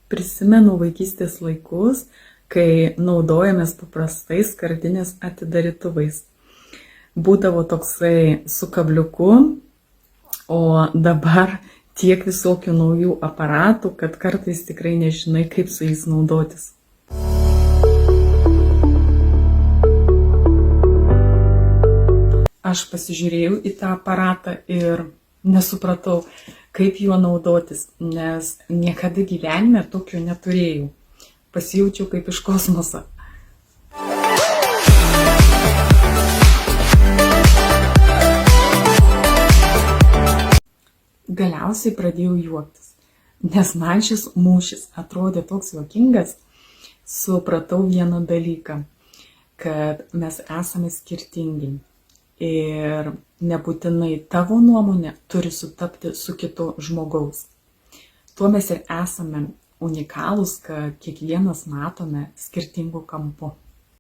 Prisimenu vaikystės laikus, kai naudojamės paprastais skardinės atidarytuvais. Būdavo toksai su kabliuku, o dabar tiek visokių naujų aparatų, kad kartais tikrai nežinai, kaip su jais naudotis. Aš pasižiūrėjau į tą aparatą ir nesupratau, kaip juo naudotis, nes niekada gyvenime tokio neturėjau. Pasijaučiau kaip iš kosmoso. Galiausiai pradėjau juoktis, nes man šis mūšis atrodė toks juokingas. Supratau vieną dalyką, kad mes esame skirtingi. Ir nebūtinai tavo nuomonė turi sutapti su kito žmogaus. Tuo mes ir esame unikalūs, kad kiekvienas matome skirtingu kampu.